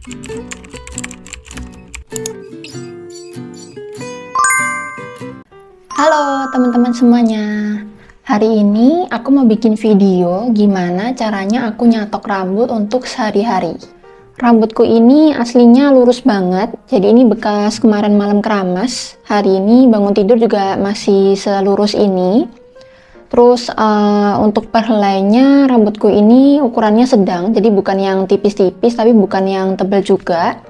Halo teman-teman semuanya. Hari ini aku mau bikin video gimana caranya aku nyatok rambut untuk sehari-hari. Rambutku ini aslinya lurus banget, jadi ini bekas kemarin malam keramas. Hari ini bangun tidur juga masih selurus ini. Terus untuk perhelainya rambutku ini ukurannya sedang, jadi bukan yang tipis-tipis tapi bukan yang tebal juga.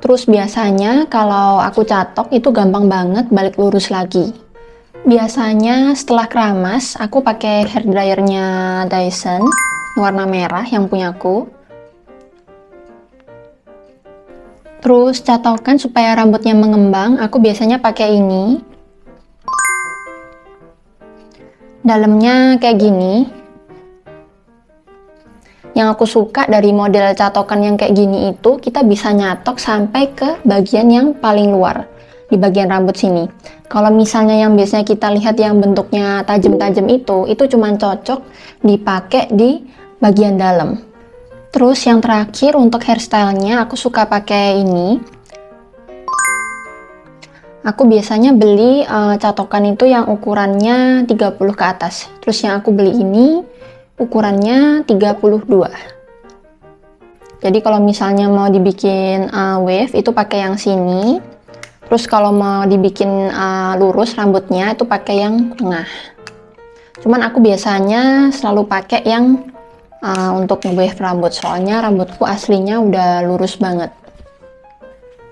Terus biasanya kalau aku catok itu gampang banget balik lurus lagi. Biasanya setelah keramas, aku pakai hair dryernya Dyson warna merah yang punyaku. Terus catokan supaya rambutnya mengembang, aku biasanya pakai ini. Dalamnya kayak gini. Yang aku suka dari model catokan yang kayak gini itu, kita bisa nyatok sampai ke bagian yang paling luar, di bagian rambut sini. Kalau misalnya yang biasanya kita lihat yang bentuknya tajam-tajam itu cuma cocok dipakai di bagian dalam. Terus yang terakhir untuk hairstylenya aku suka pakai ini. Aku biasanya beli catokan itu yang ukurannya 30 ke atas. Terus yang aku beli ini ukurannya 32. Jadi kalau misalnya mau dibikin wave itu pakai yang sini. Terus kalau mau dibikin lurus rambutnya itu pakai yang tengah. Cuman aku biasanya selalu pakai yang untuk wave rambut, soalnya rambutku aslinya udah lurus banget.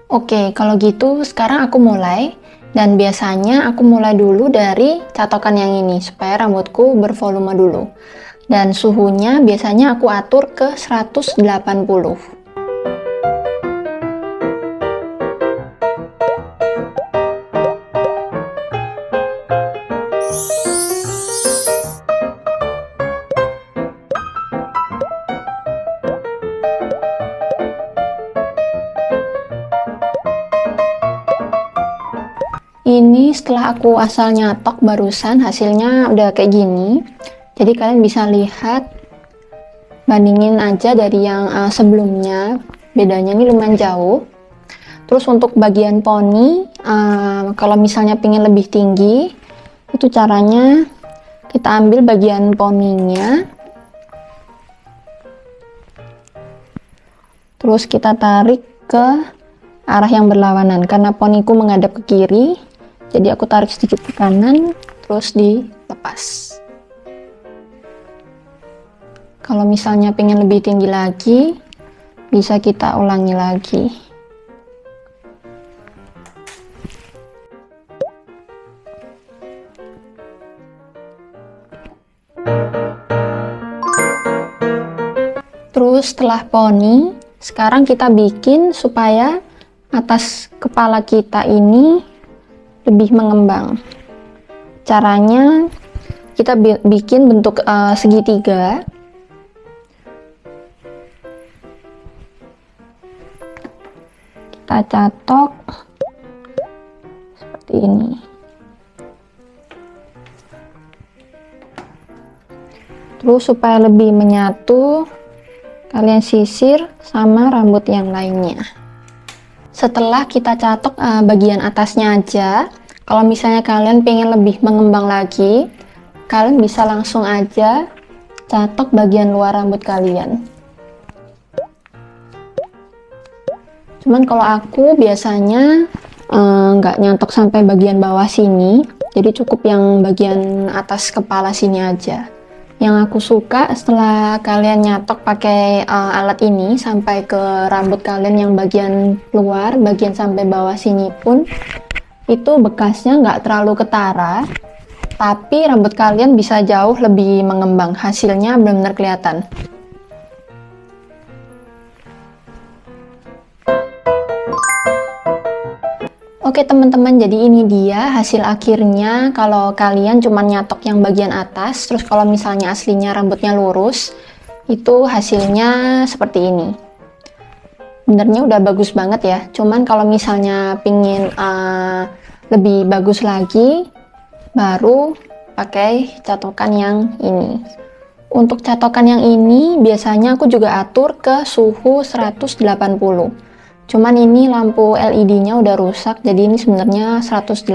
Oke, kalau gitu sekarang aku mulai. Dan biasanya aku mulai dulu dari catokan yang ini supaya rambutku bervolume dulu. Dan suhunya biasanya aku atur ke 180. Ini setelah aku asal nyatok barusan hasilnya udah kayak gini. Jadi kalian bisa lihat, bandingin aja dari yang sebelumnya, bedanya ini lumayan jauh. Terus untuk bagian poni, kalau misalnya pengen lebih tinggi, itu caranya kita ambil bagian poninya, terus kita tarik ke arah yang berlawanan. Karena poniku menghadap ke kiri, jadi aku tarik sedikit ke kanan, terus dilepas. Kalau misalnya pengen lebih tinggi lagi, bisa kita ulangi lagi. Terus setelah poni, sekarang kita bikin supaya atas kepala kita ini lebih mengembang. Caranya kita bikin bentuk segitiga. Kita catok seperti ini. Terus supaya lebih menyatu, kalian sisir sama rambut yang lainnya. Setelah kita catok bagian atasnya aja, kalau misalnya kalian pengen lebih mengembang lagi, kalian bisa langsung aja catok bagian luar rambut kalian. Cuman kalau aku biasanya nggak nyatok sampai bagian bawah sini, jadi cukup yang bagian atas kepala sini aja. Yang aku suka setelah kalian nyatok pakai alat ini sampai ke rambut kalian yang bagian luar, bagian sampai bawah sini pun, itu bekasnya nggak terlalu ketara, tapi rambut kalian bisa jauh lebih mengembang, hasilnya benar-benar kelihatan. Oke teman-teman, jadi ini dia hasil akhirnya kalau kalian cuma nyatok yang bagian atas, terus kalau misalnya aslinya rambutnya lurus, itu hasilnya seperti ini. Benernya udah bagus banget ya, cuman kalau misalnya pingin lebih bagus lagi, baru pakai catokan yang ini. Untuk catokan yang ini biasanya aku juga atur ke suhu 180. Cuman ini lampu LED-nya udah rusak, jadi ini sebenarnya 180.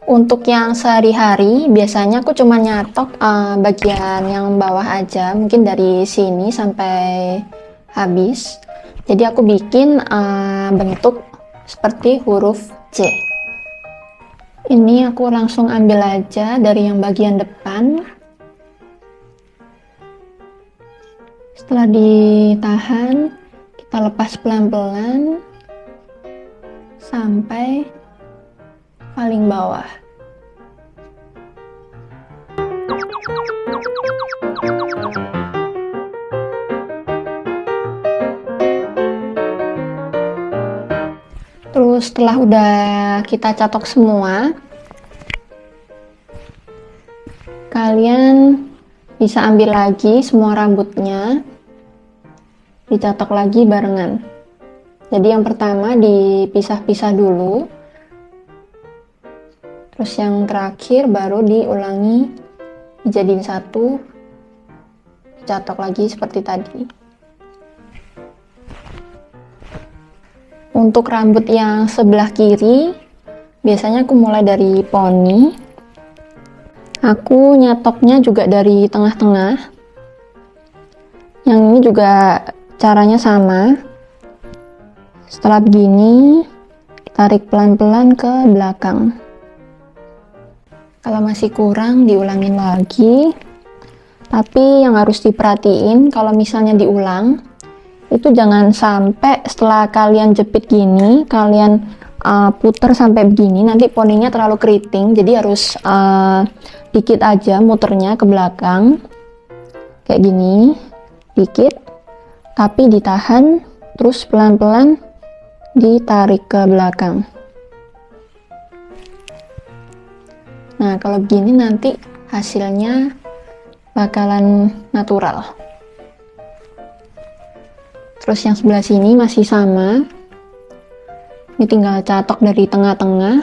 Untuk yang sehari-hari biasanya aku cuma nyatok bagian yang bawah aja, mungkin dari sini sampai habis. Jadi aku bikin bentuk seperti huruf C. Ini aku langsung ambil aja dari yang bagian depan. Setelah ditahan, kita lepas pelan-pelan sampai paling bawah. Terus setelah udah kita catok semua, kalian bisa ambil lagi semua rambutnya, dicatok lagi barengan. Jadi yang pertama dipisah-pisah dulu, terus yang terakhir baru diulangi, dijadiin satu, dicatok lagi seperti tadi. Untuk rambut yang sebelah kiri, biasanya aku mulai dari poni. Aku nyatoknya juga dari tengah-tengah. Yang ini juga caranya sama. Setelah begini, tarik pelan-pelan ke belakang. Kalau masih kurang, diulangin lagi. Tapi yang harus diperhatiin, kalau misalnya diulang, itu jangan sampai setelah kalian jepit gini, kalian puter sampai begini, nanti poninya terlalu keriting. Jadi harus dikit aja muternya ke belakang, kayak gini, dikit, tapi ditahan, terus pelan-pelan ditarik ke belakang. Nah, kalau begini nanti hasilnya bakalan natural. Terus yang sebelah sini masih sama. Ini tinggal catok dari tengah-tengah.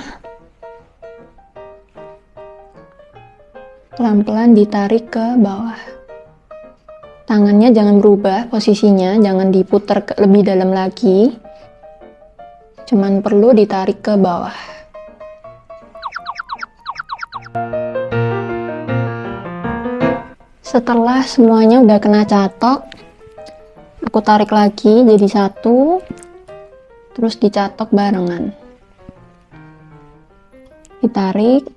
Pelan-pelan ditarik ke bawah. Tangannya jangan berubah posisinya, jangan diputar lebih dalam lagi. Cuman perlu ditarik ke bawah. Setelah semuanya udah kena catok, aku tarik lagi jadi satu, terus dicatok barengan. Ditarik,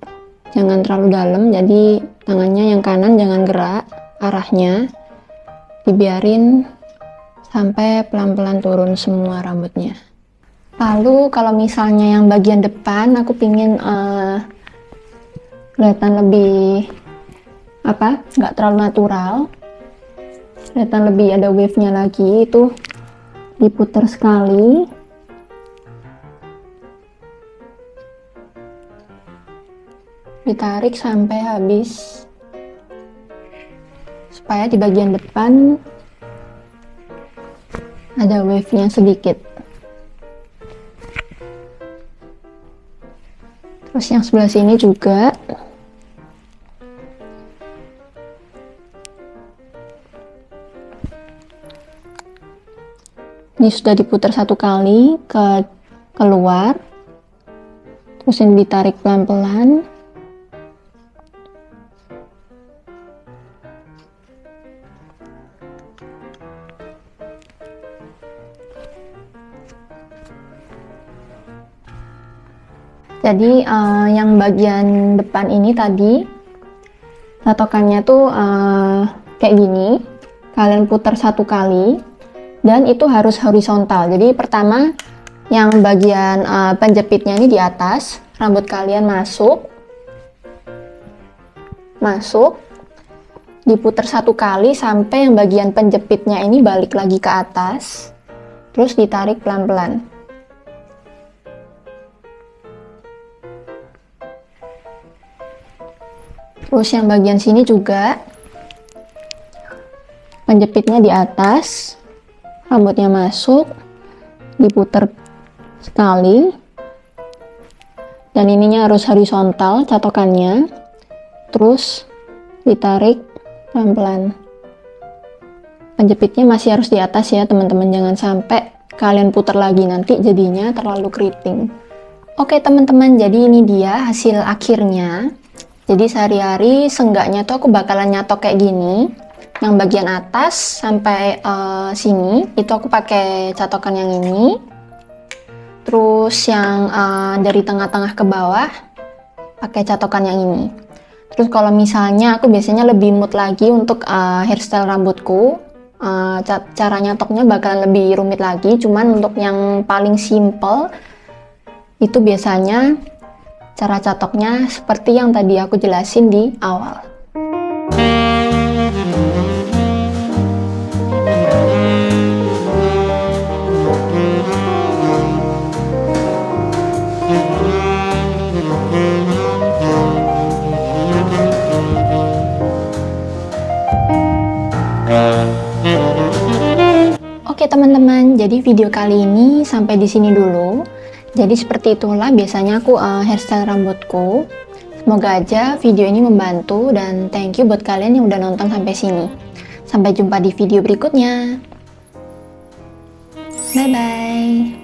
jangan terlalu dalam, jadi tangannya yang kanan jangan gerak arahnya, dibiarin sampai pelan-pelan turun semua rambutnya. Lalu kalau misalnya yang bagian depan aku pingin kelihatan lebih nggak terlalu natural, kelihatan lebih ada wave-nya lagi, itu diputar sekali. Ditarik sampai habis supaya di bagian depan ada wave-nya sedikit. Terus yang sebelah sini juga. Ini sudah diputar satu kali ke keluar. Terus ini ditarik pelan-pelan. Jadi yang bagian depan ini tadi catokannya tuh kayak gini, kalian putar satu kali dan itu harus horizontal. Jadi pertama yang bagian penjepitnya ini di atas, rambut kalian masuk, diputar satu kali sampai yang bagian penjepitnya ini balik lagi ke atas, terus ditarik pelan-pelan. Terus yang bagian sini juga penjepitnya di atas, rambutnya masuk, diputar sekali, dan ininya harus horizontal catokannya, terus ditarik pelan-pelan. Penjepitnya masih harus di atas ya teman-teman, jangan sampai kalian putar lagi, nanti jadinya terlalu keriting. Oke teman-teman, jadi ini dia hasil akhirnya. Jadi sehari-hari seenggaknya tuh aku bakalan nyatok kayak gini. Yang bagian atas sampai sini itu aku pakai catokan yang ini. Terus yang dari tengah-tengah ke bawah pakai catokan yang ini. Terus kalau misalnya aku biasanya lebih mood lagi untuk hairstyle rambutku, cara nyatoknya bakalan lebih rumit lagi. Cuman untuk yang paling simple itu biasanya cara catoknya seperti yang tadi aku jelasin di awal. Oke teman-teman, jadi video kali ini sampai di sini dulu. Jadi seperti itulah biasanya aku hairstyle rambutku. Semoga aja video ini membantu dan thank you buat kalian yang udah nonton sampai sini. Sampai jumpa di video berikutnya. Bye bye.